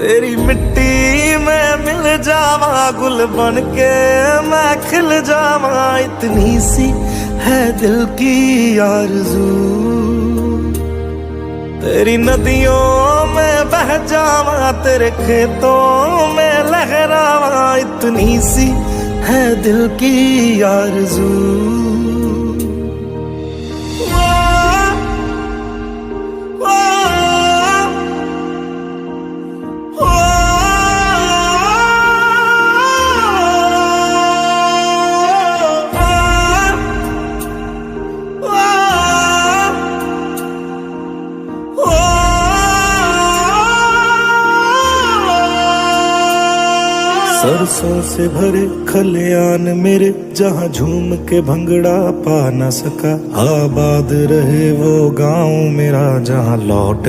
तेरी मिट्टी में मिल जावा, गुल बन के मैं खिल जावा। इतनी सी है दिल की आरज़ू, तेरी नदियों में बह जावा, तेरे खेतों में लहरावा। इतनी सी है दिल की आरज़ू। सरसों से भरे खलियान मेरे, जहाँ झूम के भंगड़ा पा न सका। आबाद रहे वो गाँव मेरा, जहाँ लौट